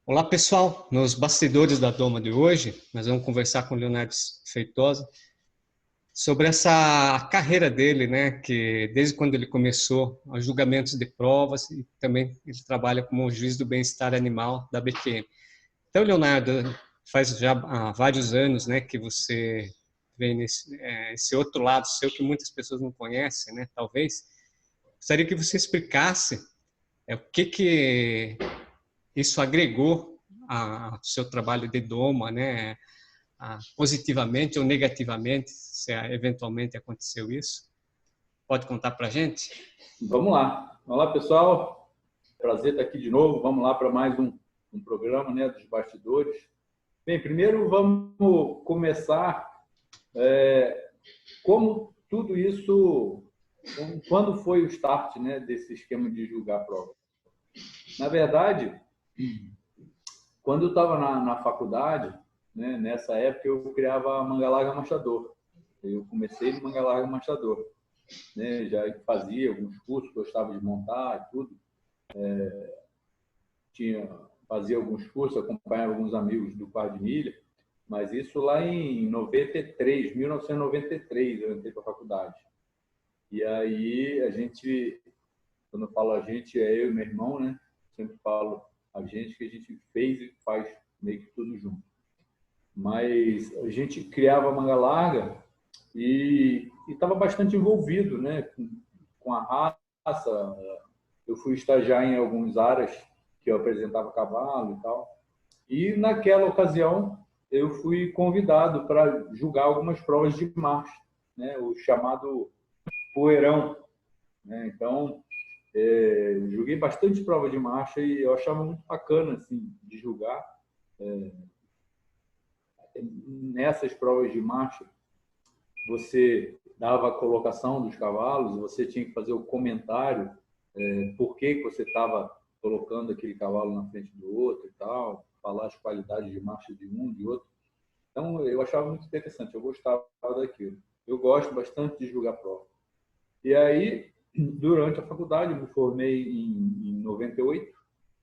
Olá, pessoal. Nos bastidores da Doma de hoje, nós vamos conversar com o Leonardo Feitosa sobre essa carreira dele, né? Que desde quando ele começou os julgamentos de provas e também ele trabalha como juiz do bem-estar animal da BQM. Então, Leonardo, faz já há vários anos, né, que você vem nesse esse outro lado seu que muitas pessoas não conhecem, né? Talvez. Gostaria que você explicasse o que isso agregou ao seu trabalho de doma, né? Positivamente ou negativamente, se eventualmente aconteceu isso. Pode contar para a gente? Vamos lá. Olá, pessoal. Prazer estar aqui de novo. Vamos lá para mais um programa, né, dos bastidores. Bem, primeiro vamos começar como tudo isso, quando foi o start, né, desse esquema de julgar a prova. Na verdade, quando eu estava na faculdade, né, nessa época eu criava Manga Larga Machador. Eu comecei no Manga Larga Machador, né, já fazia alguns cursos, gostava de montar e tudo. Fazia alguns cursos, acompanhava alguns amigos do Quarto de Milha, mas isso lá em 93, 1993, eu entrei para a faculdade. E aí a gente, quando eu falo a gente, é eu e meu irmão, né? Sempre falo a gente, que a gente fez e faz meio que tudo junto. Mas a gente criava Manga Larga e estava bastante envolvido, né? Com a raça. Eu fui estagiar em alguns áreas que eu apresentava cavalo e tal. E naquela ocasião eu fui convidado para julgar algumas provas de marcha, né? O chamado poeirão, né? Então, julguei bastante prova de marcha e eu achava muito bacana assim de julgar. Nessas provas de marcha, você dava a colocação dos cavalos, você tinha que fazer o comentário por que você estava colocando aquele cavalo na frente do outro e tal, falar as qualidades de marcha de um, de outro. Então, eu achava muito interessante, eu gostava daquilo. Eu gosto bastante de julgar prova. E aí, durante a faculdade, eu me formei em 98,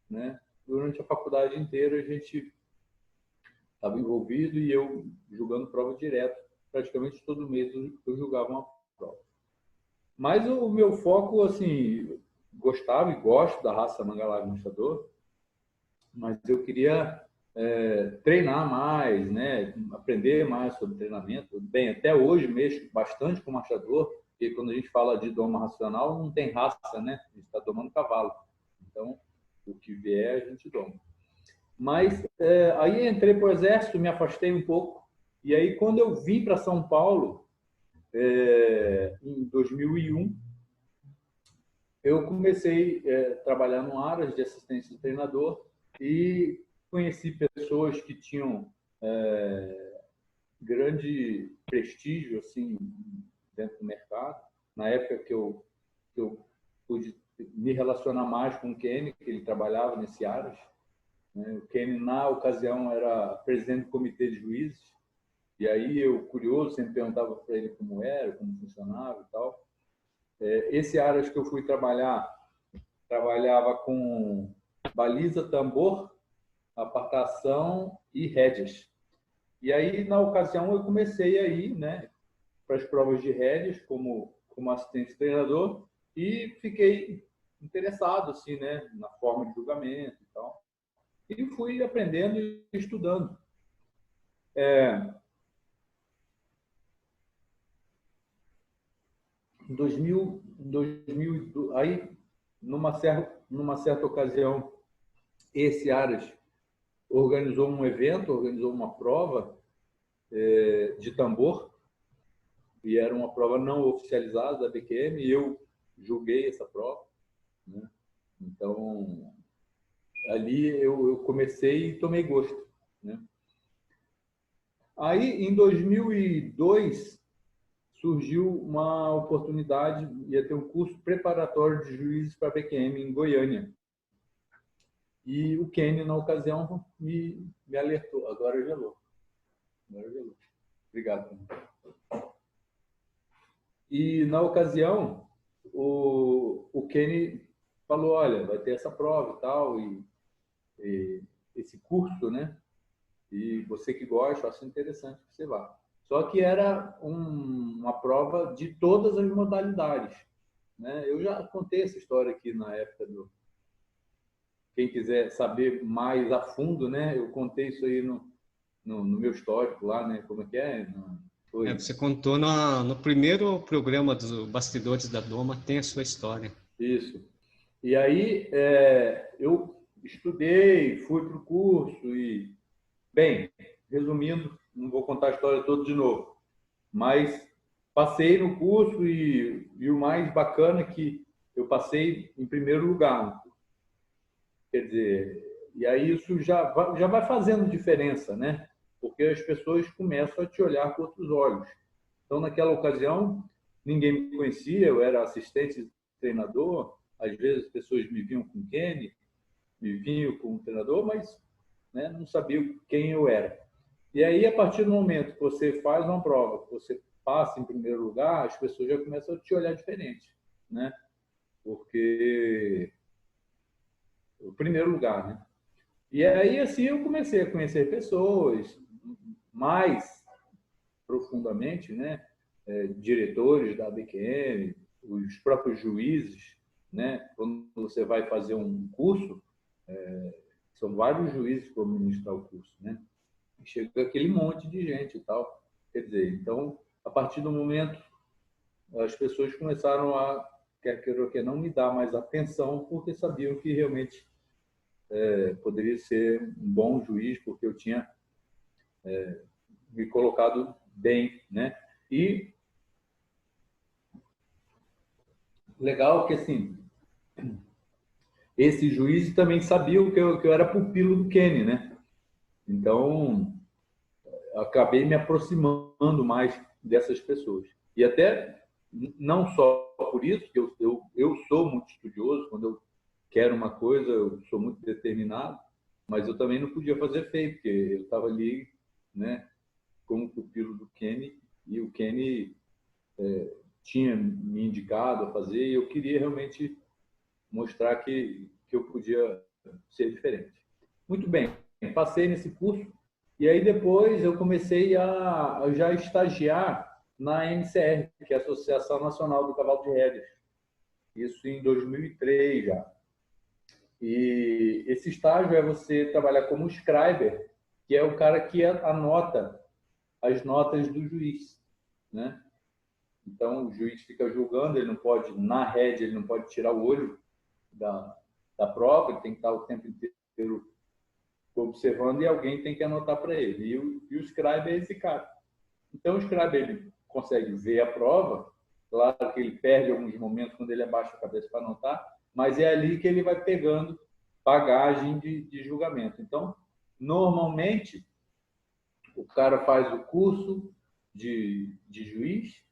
né? Durante a faculdade inteira, a gente estava envolvido e eu julgando prova direto. Praticamente todo mês eu julgava uma prova. Mas o meu foco, assim, gostava e gosto da raça Manga Larga Machador, mas eu queria treinar mais, né? Aprender mais sobre treinamento. Bem, até hoje mexo bastante com machador, porque quando a gente fala de doma racional, não tem raça, né? A gente está domando cavalo. Então, o que vier, a gente doma. Mas aí entrei para o Exército, me afastei um pouco, e aí quando eu vim para São Paulo, em 2001, eu comecei a trabalhar no áreas de assistência de treinador e conheci pessoas que tinham grande prestígio assim dentro do mercado. Na época que eu pude me relacionar mais com o Kenny, que ele trabalhava nesse áreas, né? O Kenny, na ocasião, era presidente do comitê de juízes, e aí eu, curioso, sempre perguntava para ele como era, como funcionava e tal. Esse áreas que eu fui trabalhar, trabalhava com baliza, tambor, apartação e rédeas. E aí, na ocasião, eu comecei a ir, né, para as provas de rédeas como assistente treinador e fiquei interessado assim, né, na forma de julgamento e tal. E fui aprendendo e estudando. Em 2000, aí numa certa ocasião, esse Aras organizou um evento, organizou uma prova de tambor, e era uma prova não oficializada da BQM, e eu julguei essa prova, né? Então, ali eu comecei e tomei gosto, né? Aí, em 2002, surgiu uma oportunidade, ia ter um curso preparatório de juízes para a BQM em Goiânia. E o Kenny, na ocasião, me alertou. Agora gelou. Obrigado, Kenny. E, na ocasião, o Kenny falou, olha, vai ter essa prova e tal, e esse curso, né? E você que gosta, eu acho interessante que você vá. Só que era uma prova de todas as modalidades, né? Eu já contei essa história aqui na época do... Quem quiser saber mais a fundo, né? Eu contei isso aí no meu histórico lá, né? Como é que é? Foi... Você contou no primeiro programa dos Bastidores da Doma, tem a sua história. Isso. E aí eu estudei, fui para o curso e, bem, resumindo, não vou contar a história toda de novo, mas passei no curso e o mais bacana é que eu passei em primeiro lugar. Quer dizer, e aí isso já vai fazendo diferença, né? Porque as pessoas começam a te olhar com outros olhos. Então, naquela ocasião, ninguém me conhecia, eu era assistente de treinador, às vezes as pessoas me viam com Kenny, me viam com o treinador, mas né, não sabiam quem eu era. E aí, a partir do momento que você faz uma prova, que você passa em primeiro lugar, as pessoas já começam a te olhar diferente, né? Porque o primeiro lugar, né? E aí, assim, eu comecei a conhecer pessoas mais profundamente, né? Diretores da ABQM, os próprios juízes, né? Quando você vai fazer um curso, são vários juízes para ministrar o curso, né? E chega aquele monte de gente e tal. Quer dizer, então, a partir do momento, as pessoas começaram a, quer queira ou quer não, me dar mais atenção, porque sabiam que realmente poderia ser um bom juiz, porque eu tinha me colocado bem, né? E legal que, assim, esse juiz também sabia que eu era pupilo do Kenny, né? Então, acabei me aproximando mais dessas pessoas. E até, não só por isso, que eu sou muito estudioso, quando eu quero uma coisa, eu sou muito determinado, mas eu também não podia fazer feio, porque eu estava ali, né, como pupilo do Kenny, e o Kenny tinha me indicado a fazer, e eu queria realmente mostrar que eu podia ser diferente. Muito bem, passei nesse curso, e aí depois eu comecei a já estagiar na NCR, que é a Associação Nacional do Cavalo de Rédeas. Isso em 2003 já. E esse estágio é você trabalhar como scriber, que é o cara que anota as notas do juiz, né? Então, o juiz fica julgando, ele não pode, na rédea, ele não pode tirar o olho da prova, ele tem que estar o tempo inteiro observando e alguém tem que anotar para ele. E o scribe é esse cara. Então, o scribe ele consegue ver a prova, claro que ele perde alguns momentos quando ele abaixa a cabeça para anotar, mas é ali que ele vai pegando bagagem de julgamento. Então, normalmente, o cara faz o curso de juiz,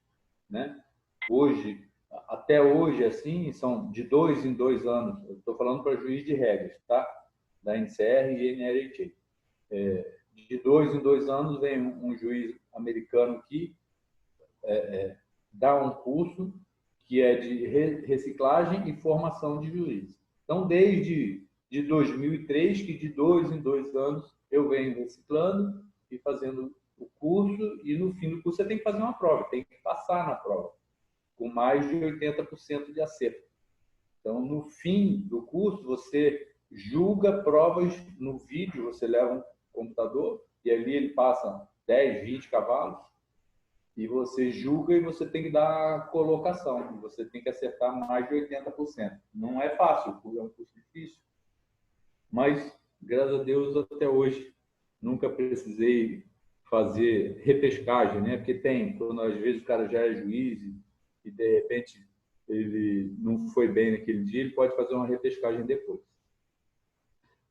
né? Hoje, até hoje, assim, são de 2 em 2 anos. Eu estou falando para juiz de regras, tá? Da NCR e NRHA. De 2 em 2 anos vem um juiz americano que dá um curso que é de reciclagem e formação de juízes. Então, desde 2003, que de 2 em 2 anos eu venho reciclando e fazendo o curso, e no fim do curso você tem que fazer uma prova, tem que passar na prova, com mais de 80% de acerto. Então, no fim do curso, você julga provas no vídeo, você leva um computador e ali ele passa 10, 20 cavalos e você julga e você tem que dar a colocação, você tem que acertar mais de 80%. Não é fácil, é um curso difícil, mas, graças a Deus, até hoje, nunca precisei fazer repescagem, né? Porque tem, quando às vezes o cara já é juiz e de repente ele não foi bem naquele dia, ele pode fazer uma repescagem depois.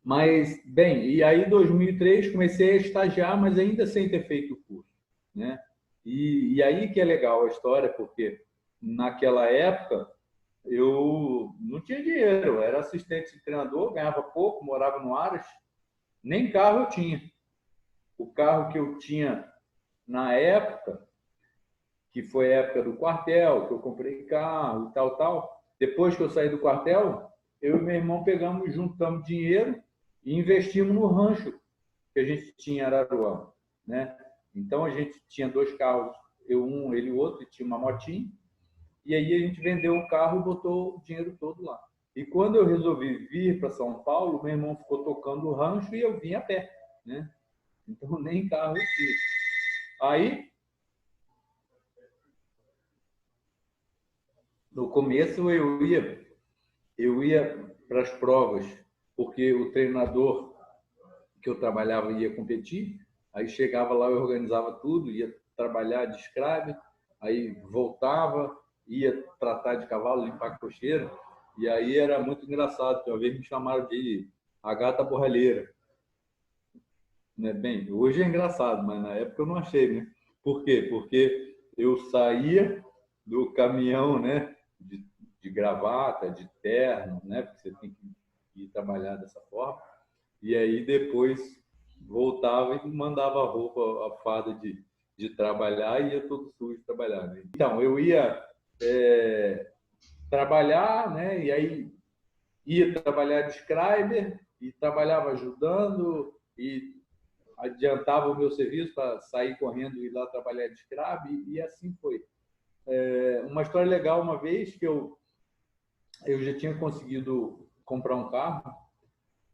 Mas, bem, e aí em 2003 comecei a estagiar, mas ainda sem ter feito o curso, né? E aí que é legal a história, porque naquela época eu não tinha dinheiro, eu era assistente de treinador, ganhava pouco, morava no Aras, nem carro eu tinha. O carro que eu tinha na época, que foi a época do quartel, que eu comprei carro e tal, tal. Depois que eu saí do quartel, eu e meu irmão pegamos, juntamos dinheiro e investimos no rancho que a gente tinha em Araruama, né? Então a gente tinha 2 carros, eu um, ele o outro, e tinha uma motinha, e aí a gente vendeu o carro e botou o dinheiro todo lá. E quando eu resolvi vir para São Paulo, meu irmão ficou tocando o rancho e eu vim a pé, né? Então nem carro eu tinha. Aí, no começo eu ia para as provas, porque o treinador que eu trabalhava ia competir, aí chegava lá, eu organizava tudo, ia trabalhar de escravo, aí voltava, ia tratar de cavalo, limpar a cocheira, e aí era muito engraçado, porque uma vez me chamaram de a gata borralheira. Né? Bem, hoje é engraçado, mas na época eu não achei, né? Por quê? Porque eu saía do caminhão, né? De gravata, de terno, né? Porque você tem que ir trabalhar dessa forma. E aí depois voltava e mandava a roupa, a farda de trabalhar e ia todo sujo trabalhar. Né? Então, eu ia trabalhar, né? E aí ia trabalhar de scriber e trabalhava ajudando e adiantava o meu serviço para sair correndo e ir lá trabalhar de scribe e assim foi. Uma história legal, uma vez que eu já tinha conseguido comprar um carro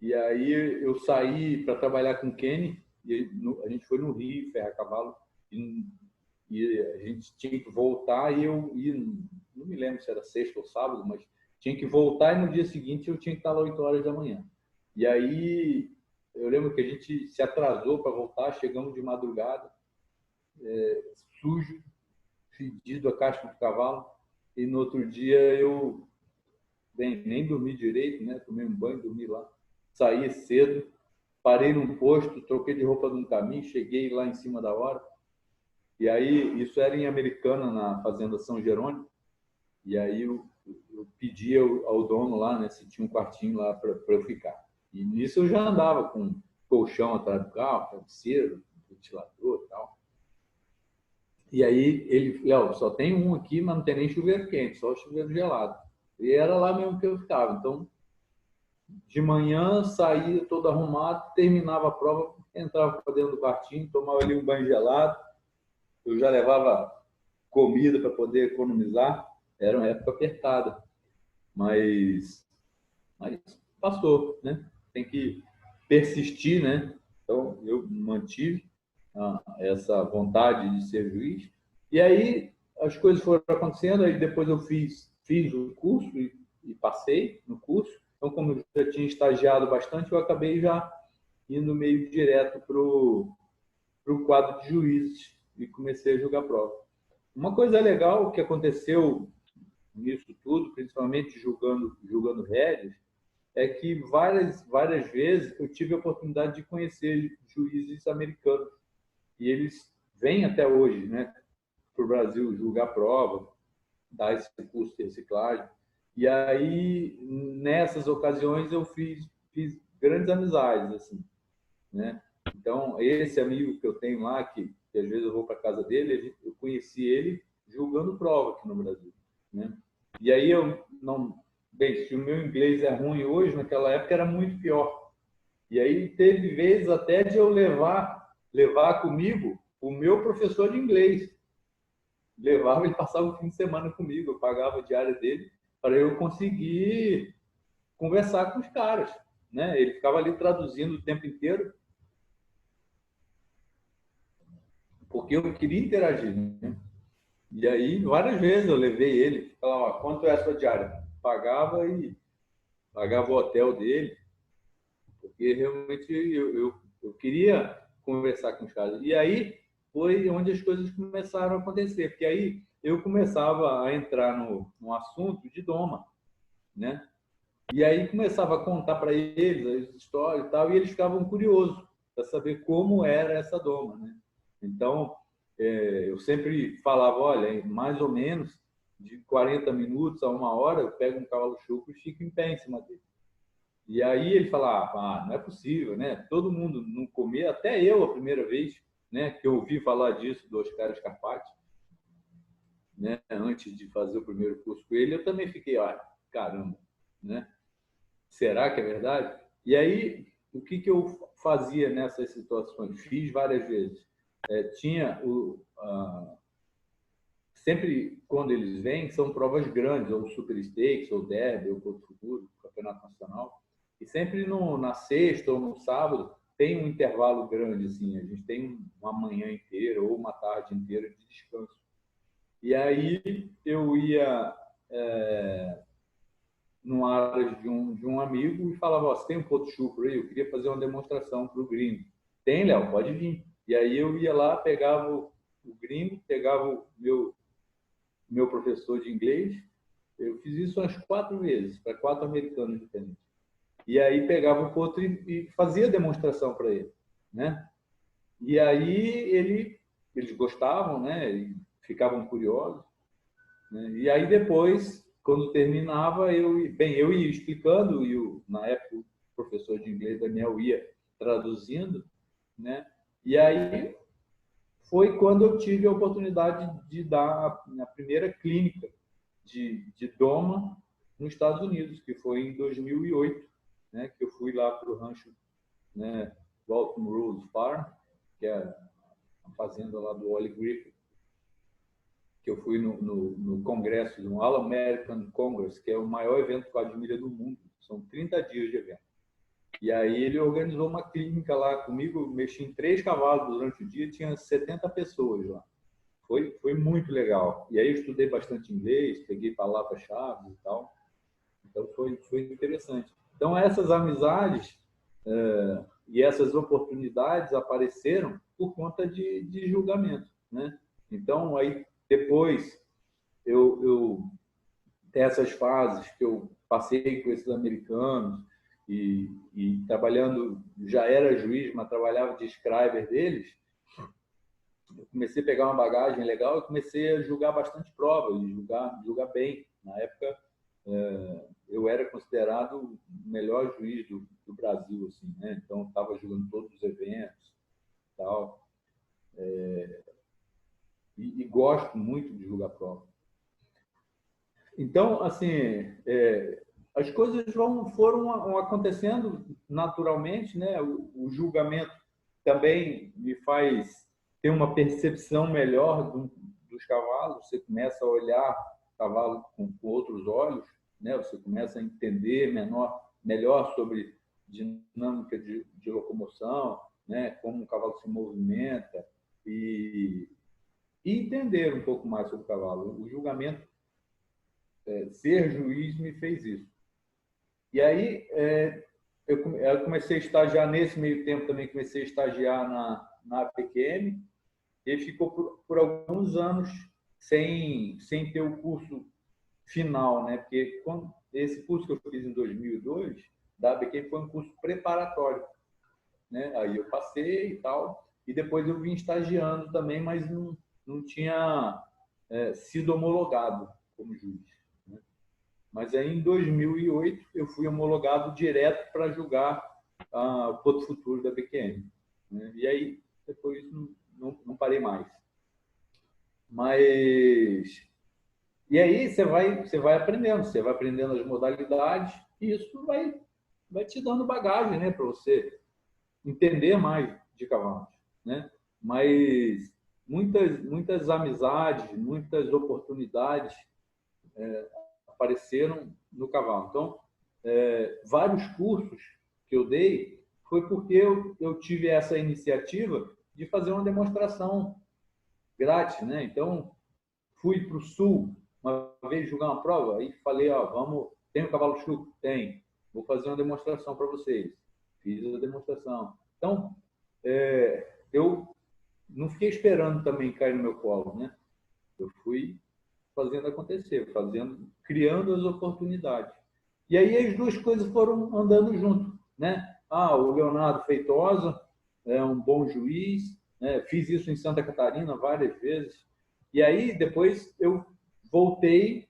e aí eu saí para trabalhar com o Kenny e a gente foi no Rio, ferrar cavalo, e a gente tinha que voltar e não me lembro se era sexta ou sábado, mas tinha que voltar e no dia seguinte eu tinha que estar lá 8 horas da manhã. E aí eu lembro que a gente se atrasou para voltar, chegamos de madrugada, sujo, fedido a casca do cavalo, e no outro dia eu nem dormi direito, né? Tomei um banho, dormi lá, saí cedo, parei num posto, troquei de roupa num caminho, cheguei lá em cima da hora. E aí, isso era em Americana, na Fazenda São Jerônimo, e aí eu pedi ao dono lá, né, se tinha um quartinho lá para eu ficar. E nisso eu já andava com colchão atrás do carro, travesseiro, ventilador e tal. E aí ele, Léo, só tem um aqui, mas não tem nem chuveiro quente, só chuveiro gelado. E era lá mesmo que eu ficava. Então, de manhã saía todo arrumado, terminava a prova, entrava para dentro do quartinho, tomava ali um banho gelado. Eu já levava comida para poder economizar. Era uma época apertada, mas passou, né? Tem que persistir, né? Então, eu mantive essa vontade de ser juiz. E aí as coisas foram acontecendo, aí depois eu fiz o curso e passei no curso. Então, como eu já tinha estagiado bastante, eu acabei já indo meio direto para o quadro de juízes e comecei a julgar prova. Uma coisa legal que aconteceu nisso tudo, principalmente julgando rédeas, é que várias vezes eu tive a oportunidade de conhecer juízes americanos. E eles vêm até hoje, né, para o Brasil julgar prova, dar esse curso de reciclagem. E aí, nessas ocasiões, eu fiz grandes amizades, assim, né? Então, esse amigo que eu tenho lá, que às vezes eu vou para casa dele, eu conheci ele julgando prova aqui no Brasil, né? E aí eu não... Bem, se o meu inglês é ruim hoje, naquela época era muito pior. E aí teve vezes até de eu levar comigo o meu professor de inglês. Levava, ele passava o fim de semana comigo, eu pagava a diária dele para eu conseguir conversar com os caras, né? Ele ficava ali traduzindo o tempo inteiro, porque eu queria interagir, né? E aí, várias vezes eu levei ele, falava, quanto é a sua diária? Pagava o hotel dele, porque realmente eu queria conversar com os caras. E aí foi onde as coisas começaram a acontecer, porque aí eu começava a entrar no assunto de doma, né? E aí começava a contar para eles as histórias e tal, e eles ficavam curiosos para saber como era essa doma, né? Então, eu sempre falava, olha, mais ou menos de 40 minutos a 1 hora, eu pego um cavalo chucro e fico em pé em cima dele. E aí ele falava, não é possível, né? Todo mundo não comia, até eu a primeira vez, né, que eu ouvi falar disso do Oscar Scarpati, né, antes de fazer o primeiro curso com ele, eu também fiquei, caramba, né? Será que é verdade? E aí o que eu fazia nessas situações? Fiz várias vezes. Tinha sempre quando eles vêm, são provas grandes, ou Super Stakes, ou Derby, ou Porto Futuro, Campeonato Nacional. E sempre na sexta ou no sábado tem um intervalo grande, assim. A gente tem uma manhã inteira ou uma tarde inteira de descanso. E aí eu ia numa área de um amigo e falava: você tem um Porto Chucro aí? Eu queria fazer uma demonstração para o gringo. Tem, Léo? Pode vir. E aí eu ia lá, pegava o gringo, pegava o meu professor de inglês. Eu fiz isso umas 4 vezes, para 4 americanos diferentes. E aí pegava o potro e fazia demonstração para ele, né? E aí eles gostavam, né? E ficavam curiosos, né? E aí depois, quando terminava, eu ia explicando, e na época o professor de inglês, Daniel, ia traduzindo, né? E aí foi quando eu tive a oportunidade de dar a primeira clínica de doma nos Estados Unidos, que foi em 2008, né, que eu fui lá para o rancho, né, Walton Rose Farm, que é a fazenda lá do Wally Griffith, que eu fui no congresso, no All American Congress, que é o maior evento de quadrilha do mundo. São 30 dias de evento. E aí ele organizou uma clínica lá comigo, mexi em 3 cavalos durante o dia, tinha 70 pessoas lá. Foi muito legal. E aí eu estudei bastante inglês, peguei palavras-chave e tal. Então foi interessante. Então essas amizades e essas oportunidades apareceram por conta de julgamento, né? Então aí depois eu essas fases que eu passei com esses americanos e trabalhando, já era juiz, mas trabalhava de scriber deles, eu comecei a pegar uma bagagem legal e comecei a julgar bastante prova, e julgar bem. Na época, eu era considerado o melhor juiz do Brasil, assim, né? Então, estava julgando todos os eventos e tal. E gosto muito de julgar prova. Então, assim, as coisas foram acontecendo naturalmente, né? O julgamento também me faz ter uma percepção melhor dos cavalos. Você começa a olhar o cavalo com outros olhos, né? Você começa a entender melhor sobre dinâmica de locomoção, né? Como o cavalo se movimenta e entender um pouco mais sobre o cavalo. O julgamento, ser juiz me fez isso. E aí eu comecei a estagiar nesse meio tempo, também comecei a estagiar na APQM, e ficou por alguns anos sem ter o curso final, né? Porque esse curso que eu fiz em 2002 da APQM foi um curso preparatório, né? Aí eu passei e tal, e depois eu vim estagiando também, mas não tinha sido homologado como juiz. Mas aí, em 2008, eu fui homologado direto para julgar o Porto Futuro da BQM. Né? E aí, depois, não parei mais. E aí, você vai aprendendo as modalidades, e isso vai te dando bagagem, né, para você entender mais de cavalos. Né? Mas muitas amizades, muitas oportunidades apareceram no cavalo. Então, vários cursos que eu dei foi porque eu tive essa iniciativa de fazer uma demonstração grátis, né? Então, fui para o sul uma vez jogar uma prova, aí falei, tem um cavalo chucro? Tem. Vou fazer uma demonstração para vocês. Fiz a demonstração. Então, eu não fiquei esperando também cair no meu colo, né? Eu fui fazendo acontecer, criando as oportunidades. E aí as duas coisas foram andando junto, né? O Leonardo Feitosa é um bom juiz, né? Fiz isso em Santa Catarina várias vezes. E aí depois eu voltei,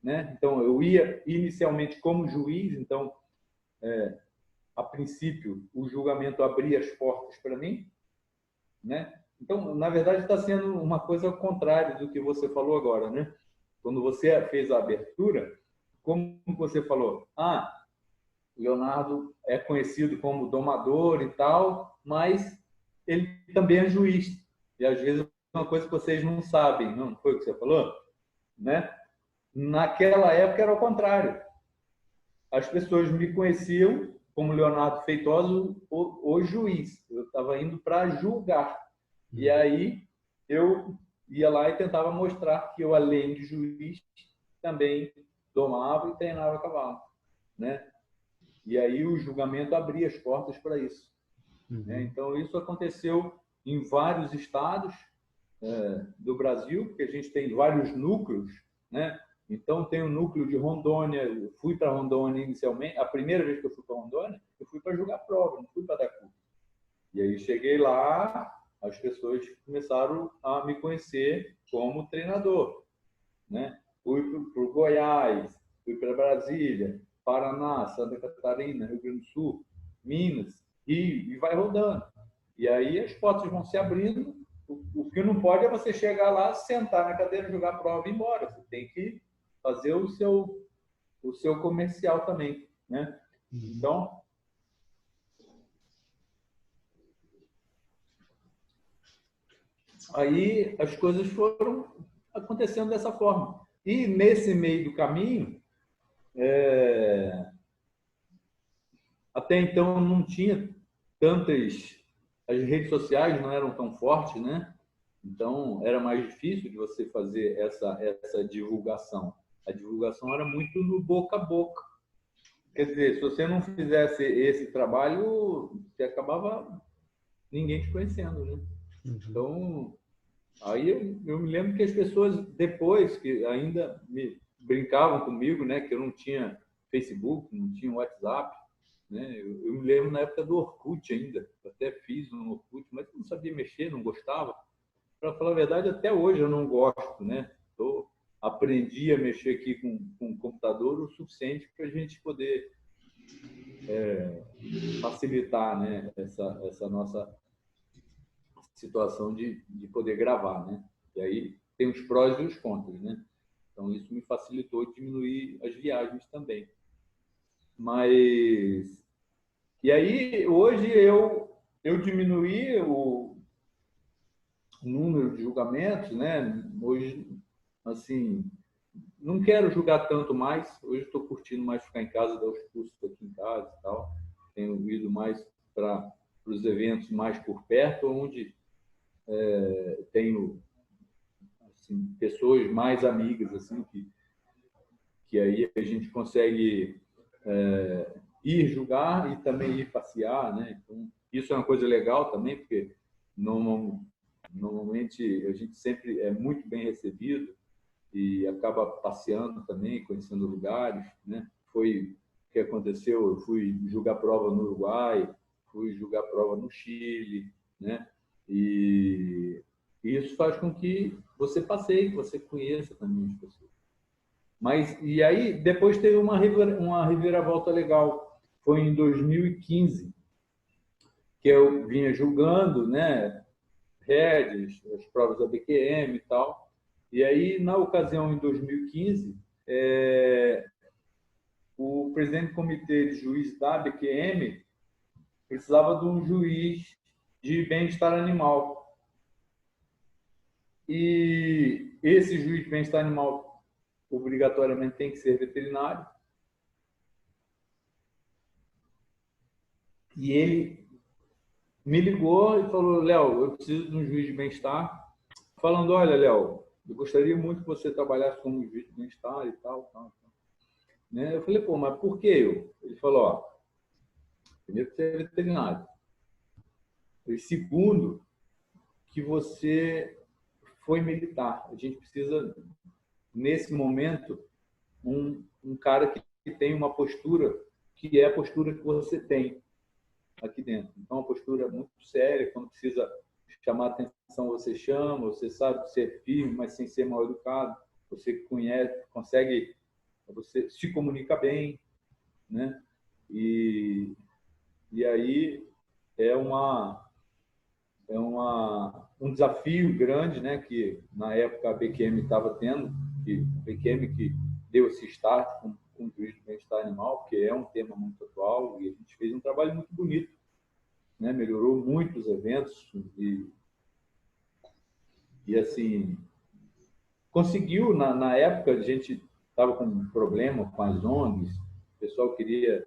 né? Então eu ia inicialmente como juiz, então a princípio o julgamento abria as portas para mim, né? Então, na verdade, está sendo uma coisa ao contrário do que você falou agora, né? Quando você fez a abertura, como você falou, O Leonardo é conhecido como domador e tal, mas ele também é juiz. E às vezes é uma coisa que vocês não sabem, não foi o que você falou? Né? Naquela época era o contrário. As pessoas me conheciam como Leonardo Feitosa, o juiz. Eu estava indo para julgar. E aí eu ia lá e tentava mostrar que eu, além de juiz, também domava e treinava cavalo, né? E aí o julgamento abria as portas para isso. Né? Então, isso aconteceu em vários estados do Brasil, porque a gente tem vários núcleos, né? Então, tem o núcleo de Rondônia. Eu fui para Rondônia inicialmente. A primeira vez que eu fui para Rondônia, eu fui para julgar prova, não fui para dar curso. E aí cheguei lá, as pessoas começaram a me conhecer como treinador, né? Fui para o Goiás, fui para Brasília, Paraná, Santa Catarina, Rio Grande do Sul, Minas, Rio, e vai rodando. E aí as portas vão se abrindo. O que não pode é você chegar lá, sentar na cadeira, jogar prova e ir embora. Você tem que fazer o seu comercial também, né? Então, aí as coisas foram acontecendo dessa forma. E nesse meio do caminho, até então não tinha tantas, as redes sociais não eram tão fortes, né? Então era mais difícil de você fazer essa divulgação. A divulgação era muito no boca a boca. Quer dizer, se você não fizesse esse trabalho, você acabava ninguém te conhecendo, né? Então, aí eu me lembro que as pessoas depois que ainda me brincavam comigo, né, que eu não tinha Facebook, não tinha WhatsApp, né? Eu me lembro na época do Orkut ainda, eu até fiz um Orkut, mas eu não sabia mexer, não gostava. Para falar a verdade, até hoje eu não gosto, né? Aprendi a mexer aqui com o computador o suficiente para a gente poder facilitar, né, essa nossa situação de poder gravar, né? E aí tem os prós e os contras, né? Então isso me facilitou diminuir as viagens também. Mas e aí hoje eu diminuí o número de julgamentos, né? Hoje assim não quero julgar tanto mais. Hoje estou curtindo mais ficar em casa, dar os cursos aqui em casa e tal. Tenho ido mais para os eventos mais por perto, onde tenho assim, pessoas mais amigas assim que aí a gente consegue ir julgar e também ir passear, né? Então, isso é uma coisa legal também, porque normalmente a gente sempre é muito bem recebido e acaba passeando também, conhecendo lugares, né? Foi o que aconteceu, eu fui julgar prova no Uruguai, fui julgar prova no Chile, né? E isso faz com que você passeie, que você conheça também as pessoas. Mas, e aí, depois teve uma reviravolta legal. Foi em 2015, que eu vinha julgando, né, rédeas, as provas da BQM e tal. E aí, na ocasião, em 2015, o presidente do comitê de juiz da BQM precisava de um juiz de bem-estar animal. E esse juiz de bem-estar animal obrigatoriamente tem que ser veterinário. E ele me ligou e falou: Léo, eu preciso de um juiz de bem-estar. Falando: olha, Léo, eu gostaria muito que você trabalhasse como juiz de bem-estar e tal. Né? Eu falei: pô, mas por que eu? Ele falou: ó, primeiro que você é veterinário. E segundo, que você foi militar. A gente precisa, nesse momento, um cara que tem uma postura que é a postura que você tem aqui dentro. Então, uma postura muito séria, quando precisa chamar atenção, você chama, você sabe ser firme, mas sem ser mal educado, você conhece, consegue, você se comunica bem, né? E aí é um desafio grande, né? Que na época a BQM estava tendo, que a BQM que deu esse start com o juiz do bem-estar animal, porque é um tema muito atual, e a gente fez um trabalho muito bonito, né? Melhorou muito os eventos e assim, conseguiu, na época, a gente estava com um problema com as ONGs, o pessoal queria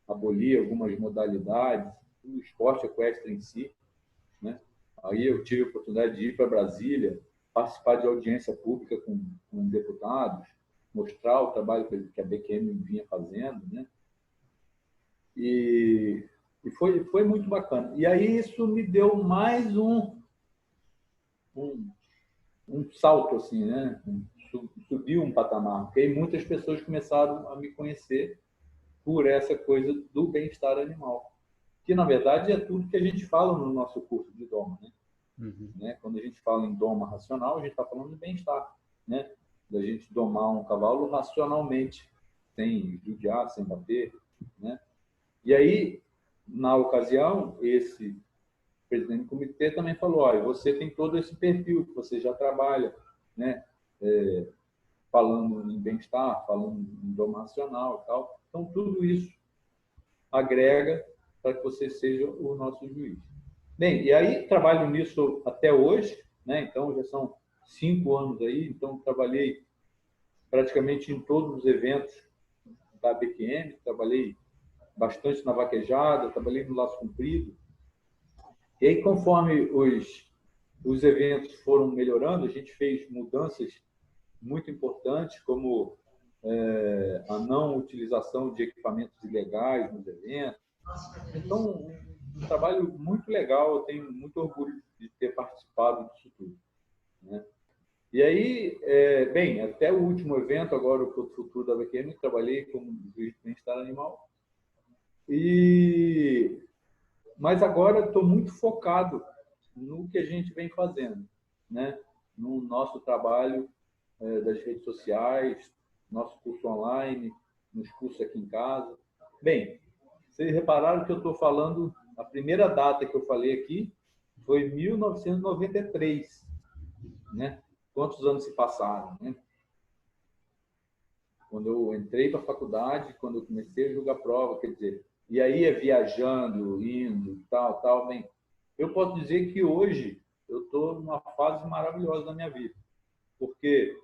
abolir algumas modalidades, o esporte equestre em si, né? Aí eu tive a oportunidade de ir para Brasília, participar de audiência pública com deputados, mostrar o trabalho que a BQM vinha fazendo, né? E foi muito bacana. E aí isso me deu mais um salto, assim, né? Subiu um patamar, porque aí muitas pessoas começaram a me conhecer por essa coisa do bem-estar animal, que na verdade é tudo que a gente fala no nosso curso de Doma, né? Né? Quando a gente fala em doma racional, a gente está falando de bem-estar, né? Da gente domar um cavalo racionalmente, sem judiar, sem bater, né? E aí, na ocasião, esse presidente do comitê também falou: olha, você tem todo esse perfil que você já trabalha, né? Falando em bem-estar, falando em doma racional e tal. Então, tudo isso agrega para que você seja o nosso juiz. Bem, e aí trabalho nisso até hoje, né? Então, já são 5 anos aí, então trabalhei praticamente em todos os eventos da BQM, trabalhei bastante na vaquejada, trabalhei no laço comprido. E aí, conforme os eventos foram melhorando, a gente fez mudanças muito importantes, como a não utilização de equipamentos ilegais nos eventos. Então, um trabalho muito legal, eu tenho muito orgulho de ter participado disso tudo, né? E aí, bem, até o último evento, agora o Produto Futuro da BQM, trabalhei como juiz de bem-estar animal. Mas agora estou muito focado no que a gente vem fazendo, né? No nosso trabalho das redes sociais, nosso curso online, nos cursos aqui em casa. Bem, vocês repararam que eu estou falando, a primeira data que eu falei aqui foi 1993, né? Quantos anos se passaram, né? Quando eu entrei para a faculdade, quando eu comecei a jogar prova, quer dizer, e aí viajando, indo, tal. Bem, eu posso dizer que hoje eu estou numa fase maravilhosa da minha vida, porque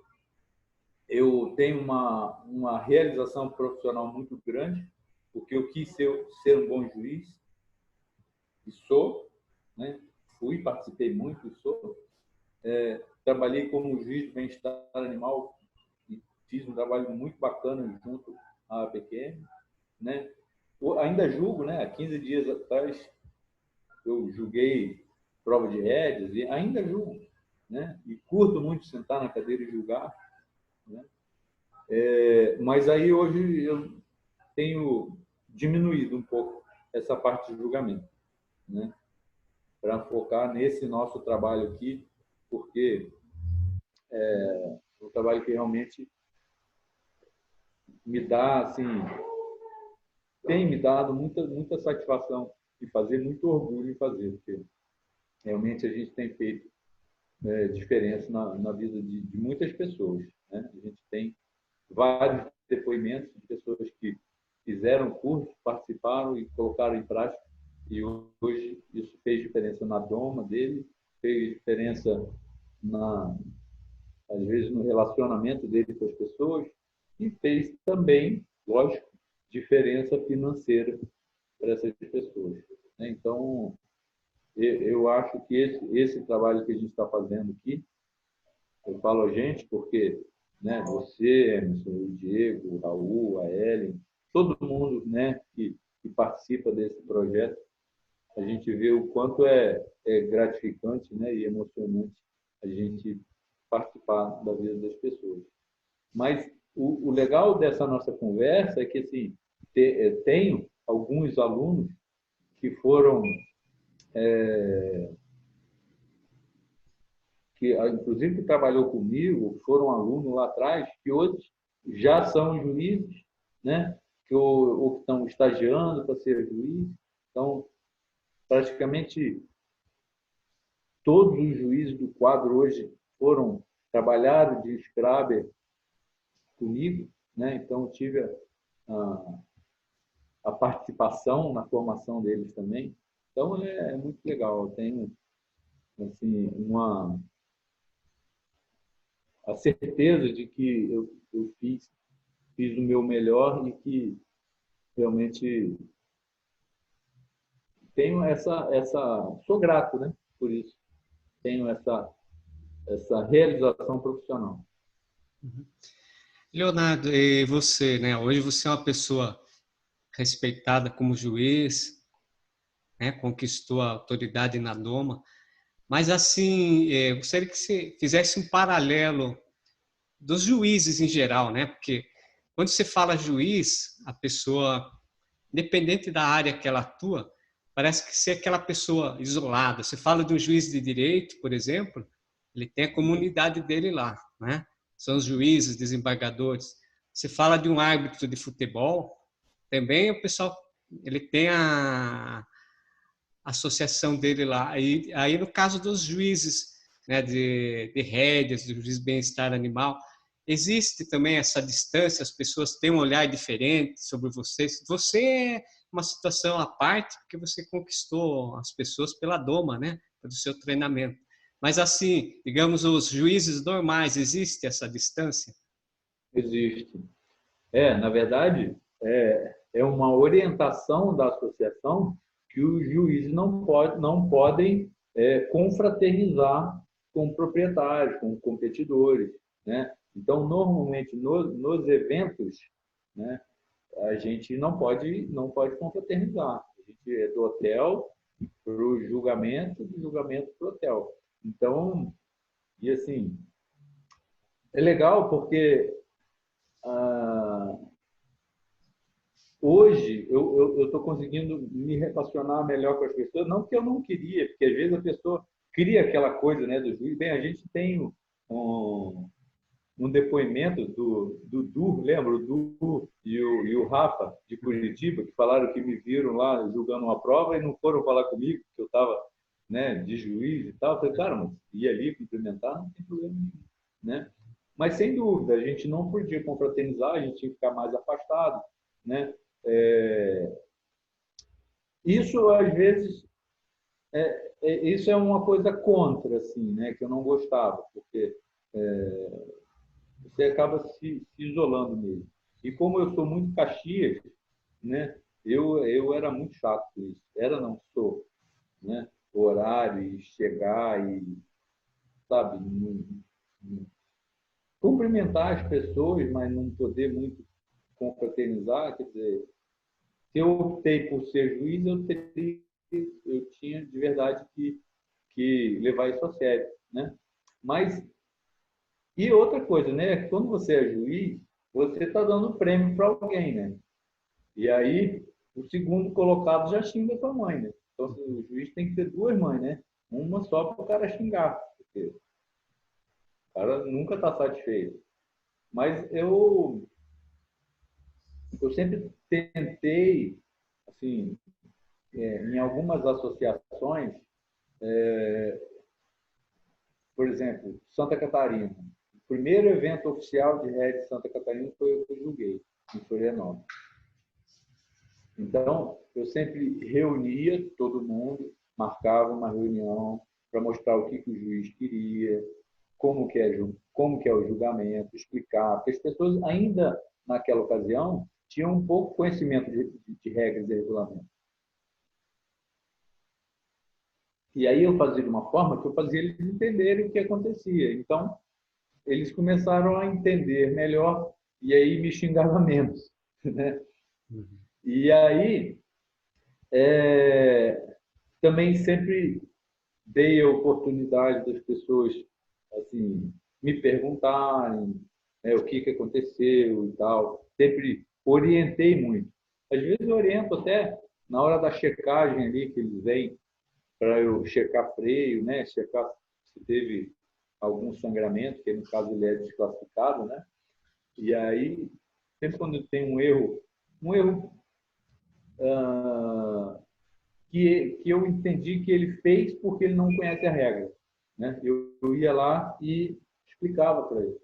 eu tenho uma realização profissional muito grande, porque eu quis ser um bom juiz, e sou, né? Fui, participei muito e sou. Trabalhei como juiz de bem-estar animal e fiz um trabalho muito bacana junto à APQM, né? Ainda julgo, né? Há 15 dias atrás eu julguei prova de rédeas e ainda julgo, né? E curto muito sentar na cadeira e julgar, né? Mas aí hoje eu tenho diminuído um pouco essa parte de julgamento, né? Para focar nesse nosso trabalho aqui, porque é um trabalho que realmente me dá, assim, tem me dado muita satisfação e fazer, muito orgulho em fazer, porque realmente a gente tem feito diferença na vida de muitas pessoas, né? A gente tem vários depoimentos de pessoas que fizeram o curso, participaram e colocaram em prática, e hoje isso fez diferença na doma dele, fez diferença às vezes no relacionamento dele com as pessoas, e fez também, lógico, diferença financeira para essas pessoas, né? Então, eu acho que esse trabalho que a gente está fazendo aqui, eu falo a gente porque, né, você, Emerson, o Diego, o Raul, a Ellen, todo mundo, né, que participa desse projeto, a gente vê o quanto é gratificante, né, e emocionante a gente participar da vida das pessoas. Mas o legal dessa nossa conversa é que, assim, tenho alguns alunos que foram, que inclusive que trabalhou comigo, foram alunos lá atrás, que hoje já são juízes, né? Ou que estão estagiando para ser juiz. Então, praticamente todos os juízes do quadro hoje foram trabalharam de Scraber comigo, né? Então, eu tive a participação na formação deles também. Então, é muito legal. Eu tenho, assim, a certeza de que eu fiz o meu melhor e que realmente tenho sou grato, né? Por isso, tenho essa realização profissional. Leonardo, e você, né? Hoje você é uma pessoa respeitada como juiz, né? Conquistou a autoridade na Doma, mas assim, gostaria que você fizesse um paralelo dos juízes em geral, né? Porque quando você fala juiz, a pessoa, independente da área que ela atua, parece que ser aquela pessoa isolada. Você fala de um juiz de direito, por exemplo, ele tem a comunidade dele lá, né? São os juízes, desembargadores. Você fala de um árbitro de futebol, também o pessoal, ele tem a associação dele lá. Aí no caso dos juízes, né, de rédeas, do juiz de bem-estar animal, existe também essa distância, as pessoas têm um olhar diferente sobre você. Você é uma situação à parte, porque você conquistou as pessoas pela doma, né, pelo seu treinamento. Mas assim, digamos, os juízes normais, existe essa distância? Existe. Na verdade, é uma orientação da associação que os juízes não podem confraternizar com proprietários, com competidores, né? Então, normalmente, nos eventos, né, a gente não pode confraternizar. A gente é do hotel para o julgamento, do julgamento para o hotel. Então, e assim, é legal porque ah, hoje eu estou conseguindo me relacionar melhor com as pessoas, não que eu não queria, porque às vezes a pessoa cria aquela coisa, né, do juiz. Bem, a gente tem um depoimento do Du, lembra? O Du e o Rafa, de Curitiba, que falaram que me viram lá julgando uma prova e não foram falar comigo, que eu estava, né, de juiz e tal. Eu falei, cara, mas ir ali cumprimentar não tem problema nenhum, né? Mas, sem dúvida, a gente não podia confraternizar, a gente tinha que ficar mais afastado, né? Isso, às vezes, isso é uma coisa contra, assim, né, que eu não gostava, porque você acaba se isolando mesmo. E como eu sou muito Caxias, né, eu era muito chato com isso. Era, não sou, né? O horário e chegar e, sabe, cumprimentar as pessoas, mas não poder muito confraternizar. Quer dizer, se eu optei por ser juiz, eu tinha de verdade que levar isso a sério, né? Mas, e outra coisa, né? Quando você é juiz, você está dando prêmio para alguém, né? E aí, o segundo colocado já xinga a sua mãe, né? Então, o juiz tem que ter duas mães, né? Uma só para o cara xingar, porque o cara nunca está satisfeito. Mas eu sempre tentei, assim, em algumas associações, por exemplo, Santa Catarina. O primeiro evento oficial de rede de Santa Catarina foi eu que julguei, em Florianópolis. Então, eu sempre reunia todo mundo, marcava uma reunião para mostrar o que o juiz queria, como que é o julgamento, explicar, porque as pessoas ainda, naquela ocasião, tinham um pouco conhecimento de regras e regulamentos. E aí eu fazia de uma forma que eu fazia eles entenderem o que acontecia. Então, eles começaram a entender melhor e aí me xingava menos, né? E aí, também sempre dei a oportunidade das pessoas, assim, me perguntarem, né, o que aconteceu e tal. Sempre orientei muito. Às vezes eu oriento até na hora da checagem ali, que eles vêm para eu checar freio, né, checar se teve algum sangramento, que no caso ele é desclassificado, né? E aí, sempre quando tem um erro que eu entendi que ele fez porque ele não conhece a regra, né? Eu ia lá e explicava para ele.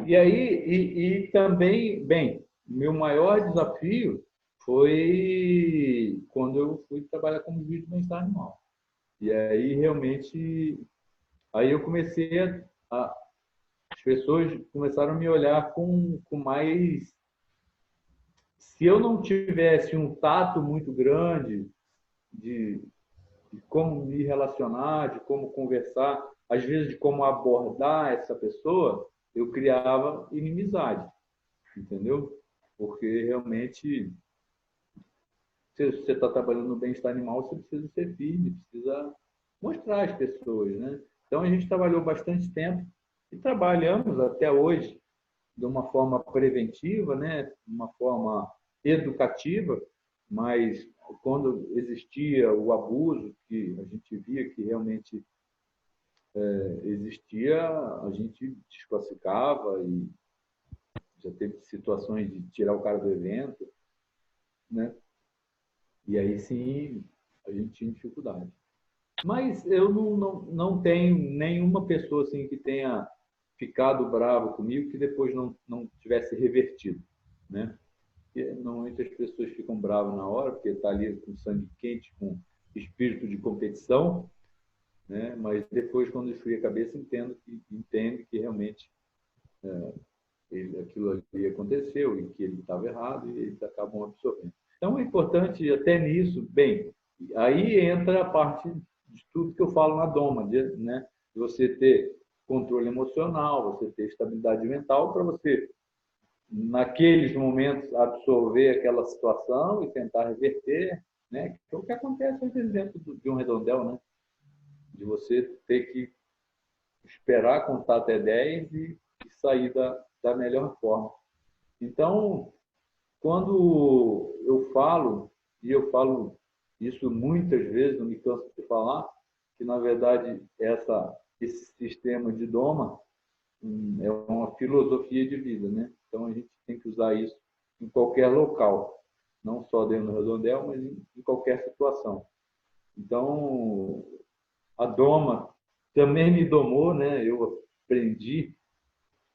E aí, e também, bem, meu maior desafio foi quando eu fui trabalhar como juiz de bem-estar animal. E aí, realmente, aí eu comecei as pessoas começaram a me olhar com mais... Se eu não tivesse um tato muito grande de, de como me relacionar, de como conversar, às vezes de como abordar essa pessoa, eu criava inimizade, entendeu? Porque realmente, se você está trabalhando no bem-estar animal, você precisa ser firme, precisa mostrar às pessoas, né? Então a gente trabalhou bastante tempo e trabalhamos até hoje de uma forma preventiva, né? De uma forma educativa, mas quando existia o abuso, que a gente via que realmente existia, a gente desclassificava e já teve situações de tirar o cara do evento, né? E aí sim a gente tinha dificuldade. Mas eu não tenho nenhuma pessoa assim que tenha ficado bravo comigo que depois não tivesse revertido, né? Porque normalmente as pessoas ficam bravas na hora, porque está ali com sangue quente, com espírito de competição, né? Mas depois, quando esfria a cabeça, entende que realmente aquilo ali aconteceu e que ele estava errado e eles acabam absorvendo. Então é importante até nisso, bem, aí entra a parte de tudo que eu falo na Doma, né? De você ter controle emocional, você ter estabilidade mental para você, naqueles momentos, absorver aquela situação e tentar reverter, né? Que é o que acontece, às vezes, dentro de um redondel, né? De você ter que esperar contar até 10 e sair da melhor forma. Então, quando eu falo, e eu falo isso muitas vezes, não me canso de falar, que na verdade esse sistema de Doma é uma filosofia de vida, né? Então a gente tem que usar isso em qualquer local, não só dentro do redondel, mas em qualquer situação. Então, a Doma também me domou, né? Eu aprendi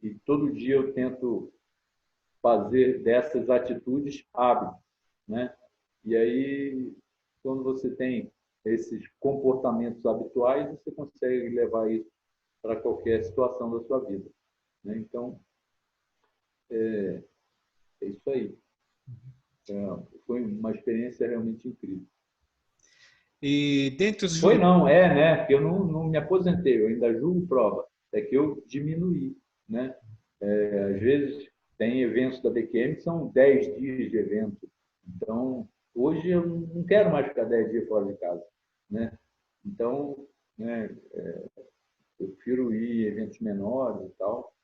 e todo dia eu tento fazer dessas atitudes hábitos, né? E aí, quando você tem esses comportamentos habituais, você consegue levar isso para qualquer situação da sua vida, né? Então, é isso aí. Foi uma experiência realmente incrível. E dentro dos Foi não, é, né? Porque eu não me aposentei, eu ainda julgo prova. É que eu diminuí, né? Às vezes tem eventos da BQM que são 10 dias de evento. Então, hoje eu não quero mais ficar 10 dias fora de casa, né? Então, né, eu prefiro ir em eventos menores e tal,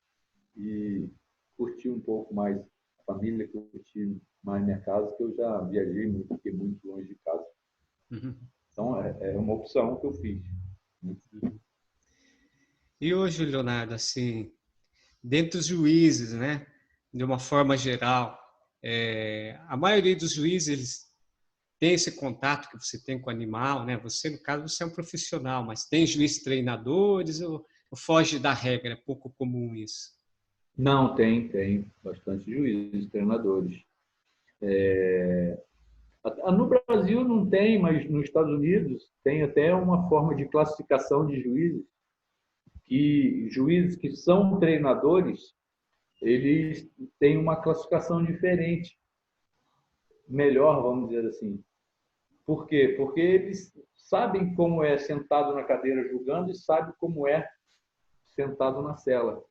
e curtir um pouco mais a família, curtir mais minha casa, que eu já viajei muito, fiquei muito longe de casa. Uhum. Então, é uma opção que eu fiz. E hoje, Leonardo, assim, dentro dos juízes, né, de uma forma geral, a maioria dos juízes eles tem esse contato que você tem com o animal, né? Você, no caso, você é um profissional, mas tem juízes treinadores ou foge da regra? É pouco comum isso. Não, tem bastante juízes, treinadores. No Brasil não tem, mas nos Estados Unidos tem até uma forma de classificação de juízes, que juízes que são treinadores, eles têm uma classificação diferente, melhor, vamos dizer assim. Por quê? Porque eles sabem como é sentado na cadeira julgando e sabem como é sentado na cela.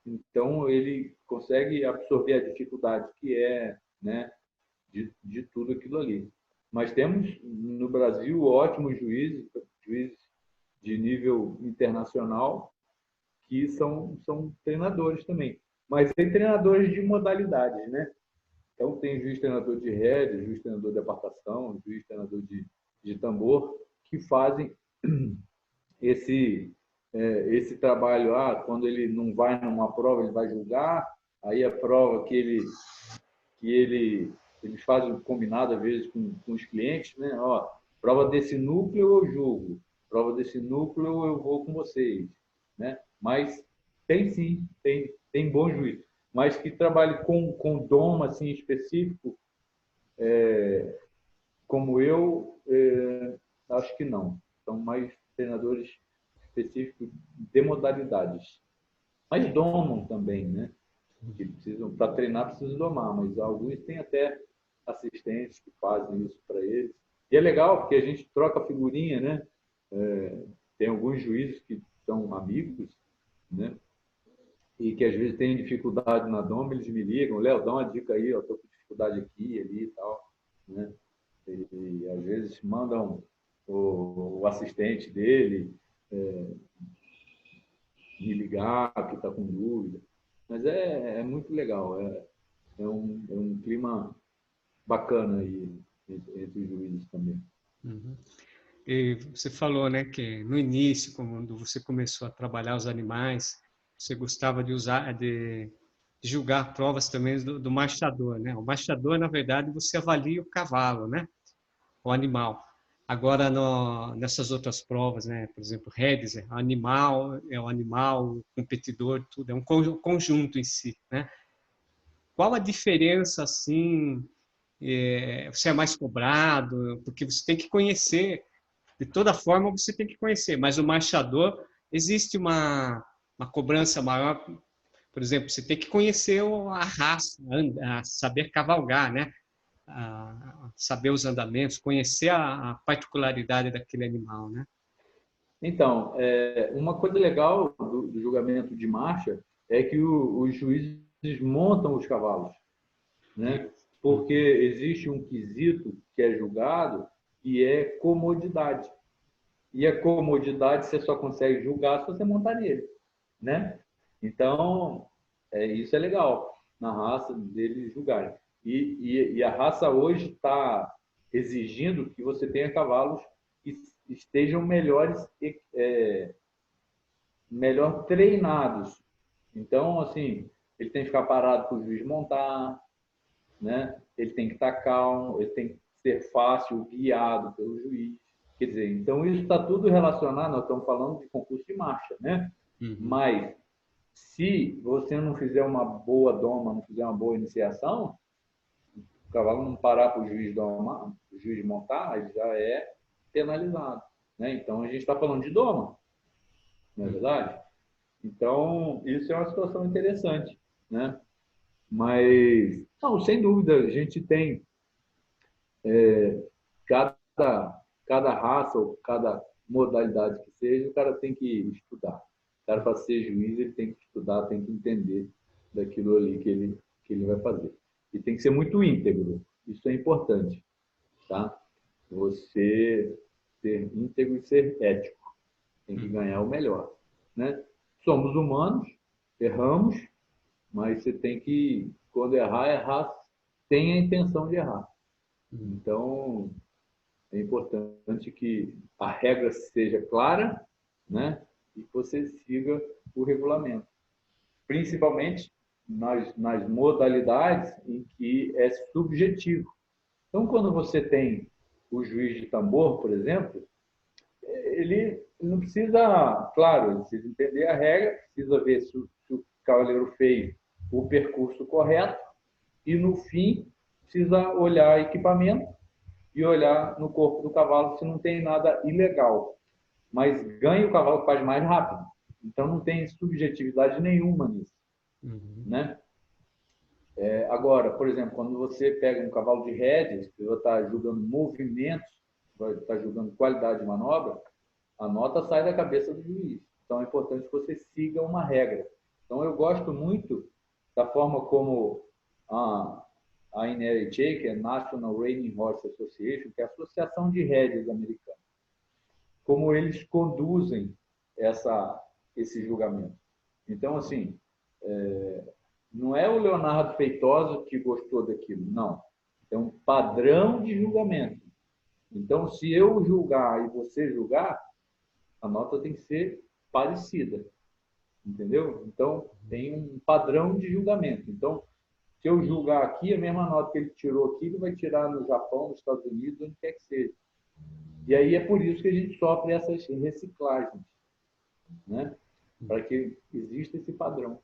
Então, ele consegue absorver a dificuldade que é, né, de tudo aquilo ali. Mas temos no Brasil ótimos juízes de nível internacional, que são treinadores também. Mas tem treinadores de modalidades, né? Então, tem juiz treinador de rédea, juiz treinador de apartação, juiz treinador de tambor, que fazem esse trabalho. Quando ele não vai numa prova, ele vai julgar, aí a prova que eles fazem um combinado, às vezes, com os clientes, né? Ó, prova desse núcleo eu julgo, prova desse núcleo eu vou com vocês, né? Mas tem sim, tem tem bom juiz. Mas que trabalhe com dom assim, específico, como eu, acho que não. São mais treinadores específicos de modalidades. Mas domam também, né? Que precisam, para treinar, precisam domar, mas alguns têm até assistentes que fazem isso para eles. E é legal, porque a gente troca figurinha, né? Tem alguns juízes que são amigos, né? E que às vezes têm dificuldade na doma, eles me ligam, Léo, dá uma dica aí, eu estou com dificuldade aqui, ali e tal, né? E às vezes mandam o assistente dele me ligar, que está com dúvida. Mas é muito legal, é um clima bacana aí entre os juízes também. Uhum. E você falou, né, que no início, quando você começou a trabalhar os animais, você gostava de usar, de julgar provas também do marchador, né? O marchador, na verdade, você avalia o cavalo, né? O animal. Agora, nessas outras provas, né? Por exemplo, Redes, é o animal, o competidor, tudo é um conjunto em si, né? Qual a diferença, assim, você é mais cobrado? Porque você tem que conhecer, de toda forma você tem que conhecer, mas o marchador, existe uma cobrança maior, por exemplo, você tem que conhecer a raça, saber cavalgar, né? Saber os andamentos, conhecer a particularidade daquele animal, né? Então, uma coisa legal do julgamento de marcha é que os juízes montam os cavalos, né? Porque existe um quesito que é julgado e é comodidade. E a comodidade você só consegue julgar se você montar nele, né? Então, isso é legal na raça deles julgarem. E a raça hoje está exigindo que você tenha cavalos que estejam melhor treinados. Então, assim, ele tem que ficar parado para o juiz montar, né? Ele tem que estar calmo, ele tem que ser fácil, guiado pelo juiz. Quer dizer, então isso está tudo relacionado, nós estamos falando de concurso de marcha, né? Uhum. Mas se você não fizer uma boa doma, não fizer uma boa iniciação, o cavalo não parar para o juiz domar, o juiz montar, ele já é penalizado, né? Então a gente está falando de doma, não é verdade? Então isso é uma situação interessante, né? Mas, não, sem dúvida, a gente tem cada, cada raça ou cada modalidade que seja, o cara tem que estudar. O cara, para ser juiz, ele tem que estudar, tem que entender daquilo ali que ele vai fazer. E tem que ser muito íntegro. Isso é importante, tá? Você ser íntegro e ser ético. Tem que ganhar o melhor, né? Somos humanos, erramos, mas você tem que, quando errar, errar sem a intenção de errar. Então, é importante que a regra seja clara, né? E que você siga o regulamento. Principalmente nas modalidades em que é subjetivo. Então, quando você tem o juiz de tambor, por exemplo, ele não precisa, claro, ele precisa entender a regra, precisa ver se o cavaleiro fez o percurso correto e, no fim, precisa olhar equipamento e olhar no corpo do cavalo se não tem nada ilegal. Mas ganha o cavalo que faz mais rápido. Então não tem subjetividade nenhuma nisso, Uhum. né? Agora, por exemplo, quando você pega um cavalo de rédeas, que vai estar julgando movimentos, vai estar julgando qualidade de manobra, a nota sai da cabeça do juiz. Então é importante que você siga uma regra. Então eu gosto muito da forma como a NRHA, que é National Reining Horse Association, que é a Associação de Rédeas Americana, como eles conduzem esse julgamento. Então, assim, não é o Leonardo Feitosa que gostou daquilo, não. É um padrão de julgamento. Então, se eu julgar e você julgar, a nota tem que ser parecida, entendeu? Então, tem um padrão de julgamento. Então, se eu julgar aqui, a mesma nota que ele tirou aqui, ele vai tirar no Japão, nos Estados Unidos, onde quer que seja. E aí é por isso que a gente sofre essas reciclagens, né? Para que exista esse padrão.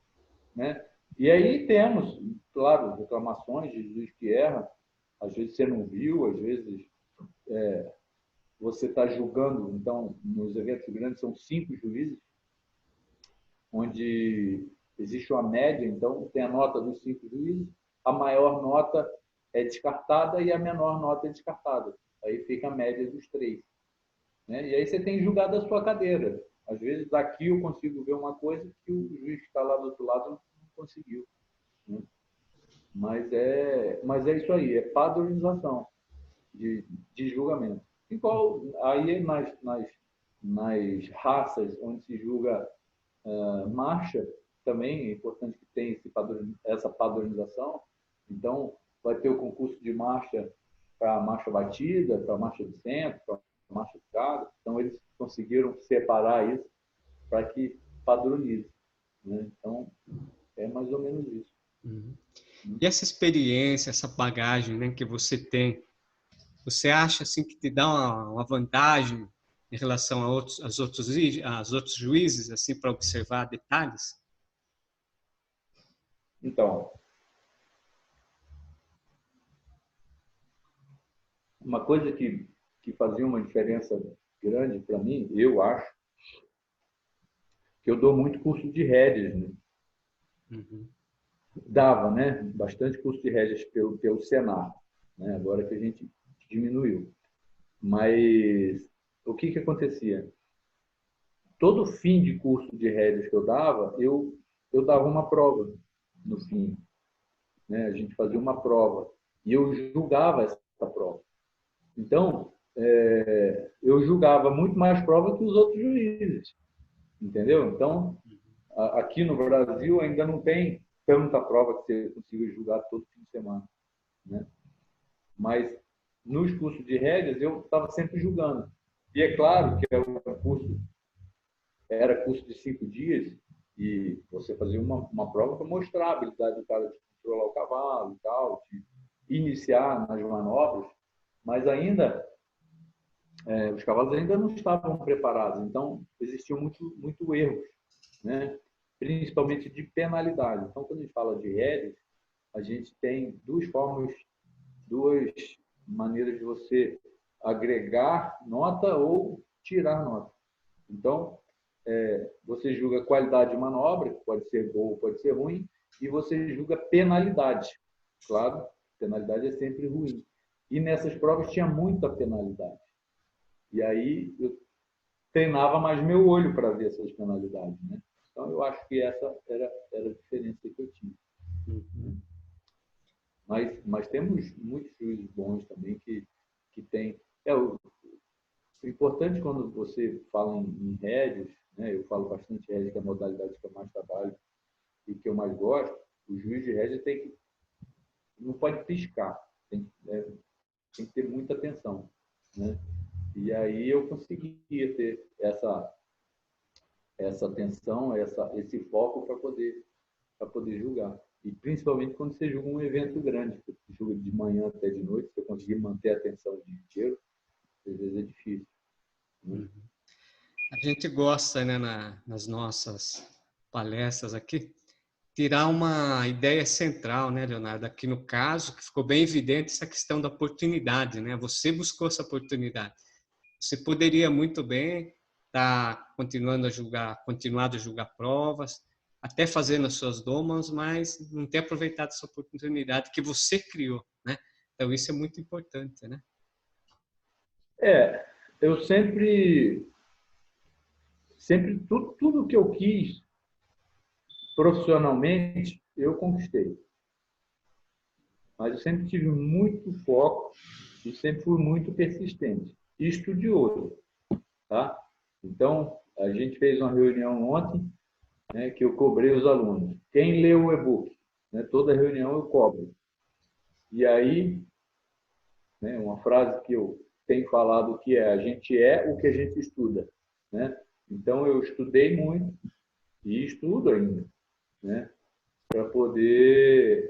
né? E aí temos, claro, reclamações de juiz que erra. Às vezes você não viu, às vezes você está julgando. Então, nos eventos grandes são 5 juízes, onde existe uma média. Então, tem a nota dos 5 juízes, a maior nota é descartada e a menor nota é descartada. Aí fica a média dos 3. Né? E aí você tem julgado a sua cadeira. Às vezes, aqui eu consigo ver uma coisa que o juiz que está lá do outro lado não conseguiu. Né? Mas é isso aí, é padronização de julgamento. Igual aí nas raças onde se julga marcha, também é importante que tenha essa padronização. Então, vai ter o concurso de marcha para marcha batida, para marcha de centro, para marcha picada. Então, eles conseguiram separar isso para que padronize. Né? Então, é mais ou menos isso. Uhum. E essa experiência, essa bagagem, né, que você tem, você acha assim que te dá uma vantagem em relação aos outros juízes, assim, para observar detalhes? Então, uma coisa que fazia uma diferença grande para mim, eu acho, que eu dou muito curso de rédeas, né? Uhum. Dava, né? Bastante curso de rédeas pelo Senar, né? Agora que a gente diminuiu. Mas o que acontecia? Todo fim de curso de rédeas que eu dava uma prova no fim, né? A gente fazia uma prova e eu julgava essa prova. Então, eu julgava muito mais prova que os outros juízes, entendeu? Então, aqui no Brasil ainda não tem tanta prova que você consiga julgar todo fim de semana, né? Mas nos cursos de rédeas eu estava sempre julgando. E é claro que era curso de 5 dias e você fazia uma prova para mostrar a habilidade do cara de controlar o cavalo e tal, de iniciar nas manobras, mas ainda os cavalos ainda não estavam preparados, então existiam muito erros, né? Principalmente de penalidade. Então, quando a gente fala de rédeas, a gente tem duas maneiras de você agregar nota ou tirar nota. Então, você julga qualidade de manobra, que pode ser boa ou pode ser ruim, e você julga penalidade. Claro, penalidade é sempre ruim. E nessas provas tinha muita penalidade. E aí eu treinava mais meu olho para ver essas penalidades, né? Então eu acho que essa era a diferença que eu tinha. Uhum. Mas temos muitos juízes bons também que têm. O importante quando você fala em rédeas, né? Eu falo bastante rédea, que é a modalidade que eu mais trabalho e que eu mais gosto. O juiz de rédea não pode piscar, tem que ter muita atenção, né? E aí eu conseguia ter essa atenção, esse foco para poder julgar. E principalmente quando você julga um evento grande, você julga de manhã até de noite, você conseguir manter a atenção o dia inteiro, às vezes é difícil. Né? Uhum. A gente gosta, né, nas nossas palestras aqui, tirar uma ideia central, né, Leonardo? Aqui no caso, que ficou bem evidente essa questão da oportunidade, né? Você buscou essa oportunidade. Você poderia muito bem estar continuado a julgar provas, até fazendo as suas domas, mas não ter aproveitado essa oportunidade que você criou, né? Então isso é muito importante, né? Eu sempre tudo que eu quis profissionalmente, eu conquistei. Mas eu sempre tive muito foco e sempre fui muito persistente e estudioso, tá? Então, a gente fez uma reunião ontem, né, que eu cobrei os alunos. Quem leu o e-book? Né, toda reunião eu cobro. E aí, né, uma frase que eu tenho falado que é: a gente é o que a gente estuda, né? Então, eu estudei muito e estudo ainda, né, para poder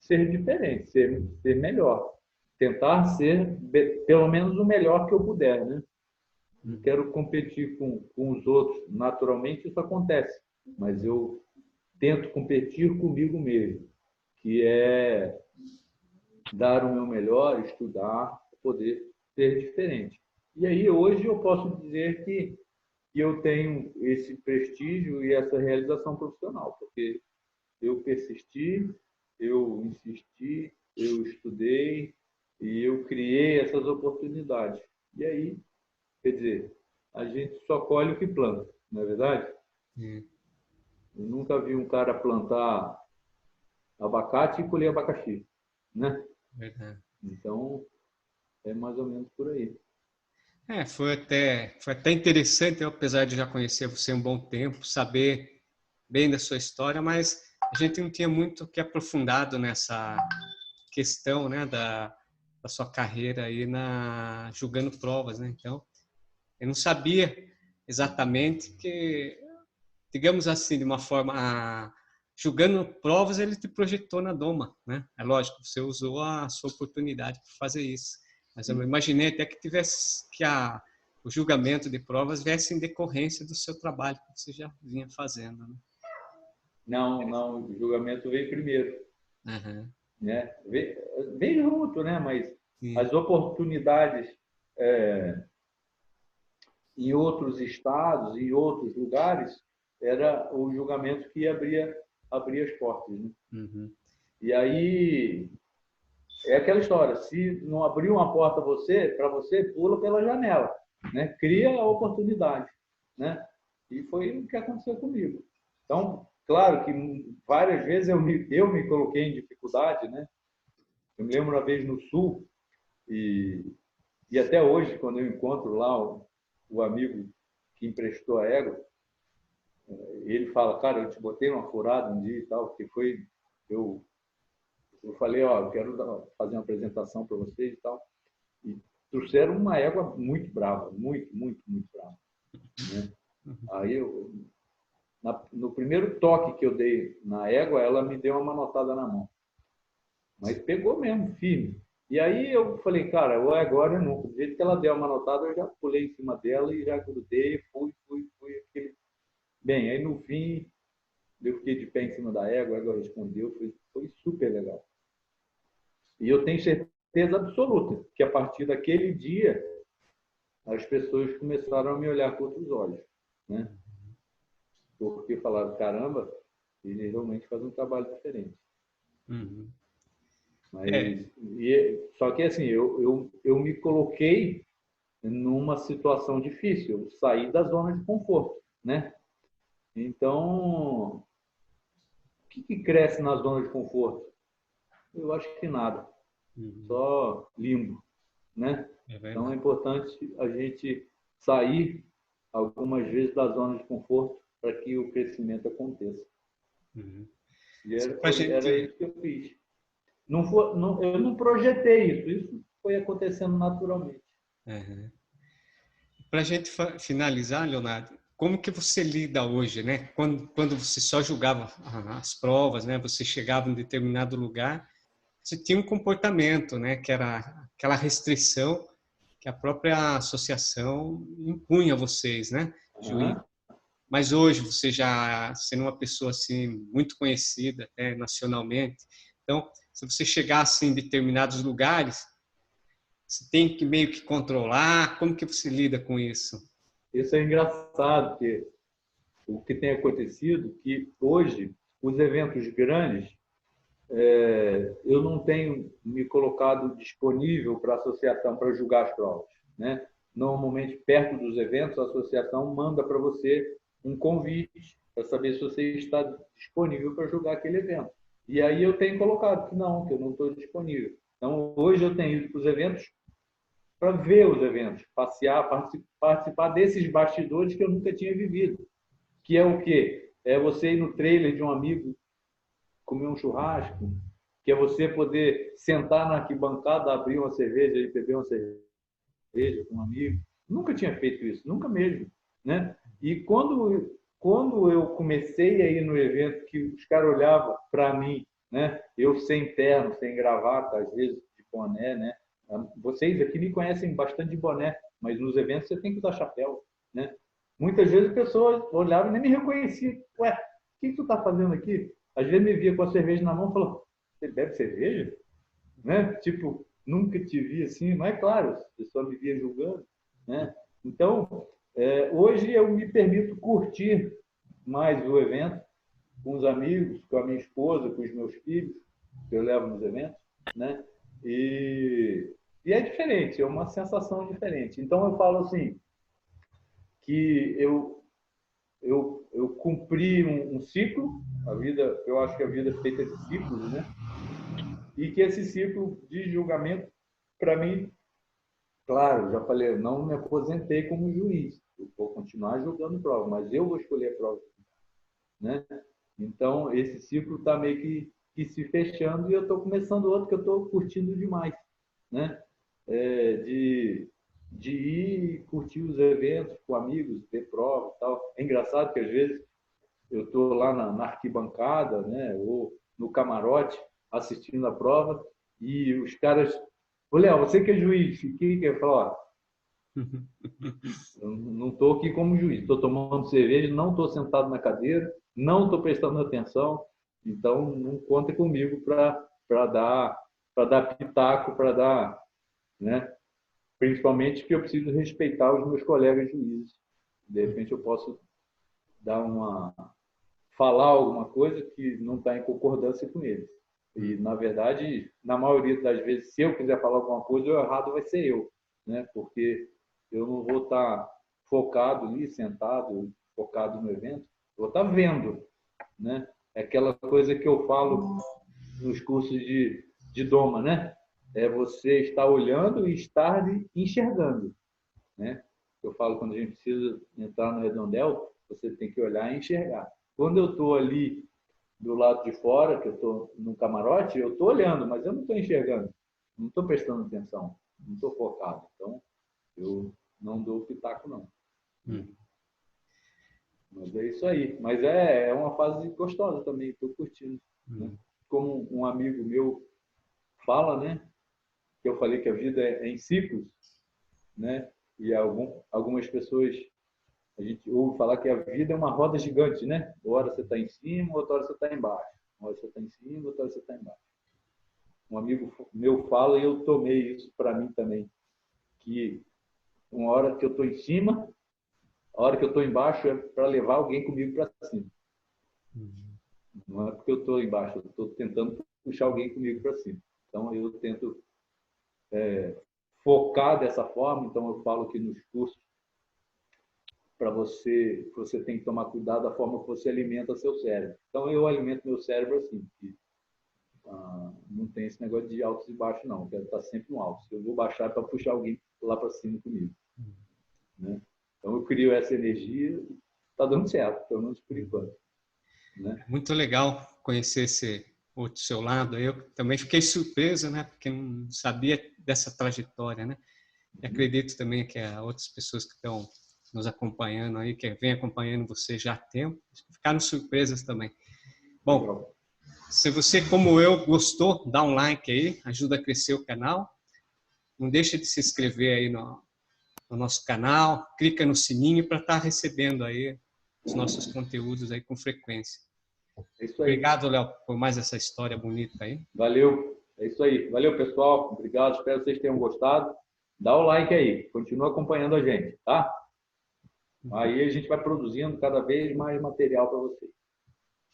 ser diferente, ser melhor. Tentar ser pelo menos o melhor que eu puder, né? Não quero competir com os outros. Naturalmente, isso acontece. Mas eu tento competir comigo mesmo, que é dar o meu melhor, estudar, para poder ser diferente. E aí, hoje, eu posso dizer que eu tenho esse prestígio e essa realização profissional, porque eu persisti, eu insisti, eu estudei e eu criei essas oportunidades. E aí, quer dizer, a gente só colhe o que planta, não é verdade? É, Eu nunca vi um cara plantar abacate e colher abacaxi, né? verdade. Então, é mais ou menos por aí. Foi até interessante, eu, apesar de já conhecer você um bom tempo, saber bem da sua história, mas a gente não tinha muito que aprofundado nessa questão, né, da sua carreira aí julgando provas, né? Então, eu não sabia exatamente que, digamos assim, de uma forma, julgando provas, ele te projetou na doma, né? É lógico, você usou a sua oportunidade para fazer isso. Mas eu imaginei até que tivesse o julgamento de provas viesse em decorrência do seu trabalho que você já vinha fazendo, né? Não, não, o julgamento veio primeiro, Uhum. né? Veio junto, né? Mas Sim. as oportunidades em outros estados, em outros lugares, era o julgamento que abria as portas, né? Uhum. E aí é aquela história, se não abrir uma porta para você, pula pela janela, né? Cria a oportunidade, né? E foi o que aconteceu comigo. Então, claro que várias vezes eu me coloquei em dificuldade, né? Eu me lembro uma vez no Sul, e até hoje, quando eu encontro lá o amigo que emprestou a égua, ele fala, cara, eu te botei uma furada um dia e tal, porque eu, eu falei, ó, eu quero fazer uma apresentação para vocês e tal, e trouxeram uma égua muito brava, muito, muito, muito brava, né? Aí no primeiro toque que eu dei na égua, ela me deu uma manotada na mão, mas pegou mesmo, firme. E aí eu falei, cara, ou é agora ou nunca. Do jeito que ela deu uma manotada, eu já pulei em cima dela e já grudei, fui. Bem, aí no fim, eu fiquei de pé em cima da égua, a égua respondeu, foi super legal. E eu tenho certeza absoluta que a partir daquele dia, as pessoas começaram a me olhar com outros olhos, né? Porque falaram, caramba, ele realmente faz um trabalho diferente. Uhum. É, Mas, só que assim, eu me coloquei numa situação difícil, eu saí da zona de conforto, né? Então, o que cresce na zona de conforto? Eu acho que nada, uhum. só limbo, né? É Então é verdade. importante a gente sair algumas vezes da zona de conforto para que o crescimento aconteça. Uhum. E Só para a era gente, isso que eu fiz. Não foi, não, eu não projetei isso foi acontecendo naturalmente. uhum. Para gente finalizar, Leonardo, como que você lida hoje, né? Quando você só julgava as provas, né? Você chegava em determinado lugar, você tinha um comportamento, né? Que era aquela restrição que a própria associação impunha a vocês, né? Juiz. Uhum. Mas hoje você já sendo uma pessoa assim muito conhecida, né, nacionalmente, então se você chegasse em determinados lugares, você tem que meio que controlar. Como que você lida com isso? Isso é engraçado, porque o que tem acontecido é que hoje os eventos grandes eu não tenho me colocado disponível para a associação para julgar as provas, né? Normalmente, perto dos eventos, a associação manda para você um convite para saber se você está disponível para julgar aquele evento. E aí eu tenho colocado que não, que eu não estou disponível. Então, hoje eu tenho ido para os eventos para ver os eventos, passear, participar desses bastidores que eu nunca tinha vivido. Que é o quê? É você ir no trailer de um amigo comer um churrasco, que é você poder sentar na arquibancada, abrir uma cerveja e beber uma cerveja com um amigo. Nunca tinha feito isso, nunca mesmo, né? E quando eu comecei a ir no evento que os caras olhavam para mim, né? Eu sem terno, sem gravata, às vezes de boné, né? Vocês aqui me conhecem bastante de boné, mas nos eventos você tem que usar chapéu, né? Muitas vezes as pessoas olhavam e nem me reconheciam. Ué, que tu tá fazendo aqui? Às vezes me via com a cerveja na mão e falava, você bebe cerveja? Né? Tipo, nunca te vi assim, mas é claro, a pessoa me via julgando, né? Então, hoje eu me permito curtir mais o evento com os amigos, com a minha esposa, com os meus filhos, que eu levo nos eventos, né? E é diferente, é uma sensação diferente. Então eu falo assim, que eu cumpri um ciclo, a vida, eu acho que a vida é feita de ciclos, né? E que esse ciclo de julgamento, para mim, claro, já falei, eu não me aposentei como juiz, eu vou continuar julgando prova, mas eu vou escolher a prova, né? Então, esse ciclo está meio que se fechando e eu estou começando outro que eu estou curtindo demais, né? De ir e curtir os eventos com amigos, ver prova e tal. É engraçado que, às vezes, eu estou lá na arquibancada, né? Ou no camarote, assistindo a prova, e os caras... Ô, Léo, você que é juiz, o que eu falo? Ó, eu não estou aqui como juiz, estou tomando cerveja, não estou sentado na cadeira, não estou prestando atenção, então não conta comigo para dar pitaco, para dar, né? Principalmente que eu preciso respeitar os meus colegas juízes. De repente eu posso falar alguma coisa que não está em concordância com eles. E, na verdade, na maioria das vezes, se eu quiser falar alguma coisa, o errado vai ser eu, né? Porque eu não vou estar focado ali, sentado, focado no evento, vou estar vendo, né? É aquela coisa que eu falo nos cursos de Doma, né? É você estar olhando e estar enxergando, né? Eu falo, quando a gente precisa entrar no redondel, você tem que olhar e enxergar. Quando eu estou ali do lado de fora, que eu estou no camarote, eu estou olhando, mas eu não estou enxergando, não estou prestando atenção, não estou focado. Então, eu não dou pitaco, não. Mas é isso aí. Mas é uma fase gostosa também, estou curtindo. Né? Como um amigo meu fala, né? Que eu falei que a vida é em ciclos, né? E algumas pessoas, a gente ouve falar que a vida é uma roda gigante, né? Uma hora você está em cima, outra hora você está embaixo. Uma hora você está em cima, outra hora você está embaixo. Um amigo meu fala e eu tomei isso para mim também, que uma hora que eu estou em cima, a hora que eu estou embaixo é para levar alguém comigo para cima. Não é porque eu estou embaixo, eu estou tentando puxar alguém comigo para cima. Então, eu tento focar dessa forma. Então, eu falo que nos cursos, para você tem que tomar cuidado da forma que você alimenta seu cérebro. Então, eu alimento meu cérebro assim, que não tem esse negócio de altos e baixos, não. Eu quero estar sempre no alto. Se eu vou baixar, é para puxar alguém lá para cima comigo. Né? Então, eu crio essa energia, está dando certo, pelo menos por enquanto. Né? Muito legal conhecer esse outro seu lado. Eu também fiquei surpreso, né? Porque não sabia dessa trajetória, né? E acredito também que outras pessoas que estão nos acompanhando aí, que vem acompanhando você já há tempo, ficaram surpresas também. Bom, legal. Se você, como eu, gostou, dá um like aí, ajuda a crescer o canal. Não deixa de se inscrever aí no nosso canal, clica no sininho para estar recebendo aí os nossos conteúdos aí com frequência. É isso aí. Obrigado, Léo, por mais essa história bonita aí. Valeu. É isso aí. Valeu, pessoal. Obrigado. Espero que vocês tenham gostado. Dá o like aí. Continua acompanhando a gente, tá? Aí a gente vai produzindo cada vez mais material para vocês.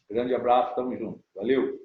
Grande abraço. Tamo junto. Valeu.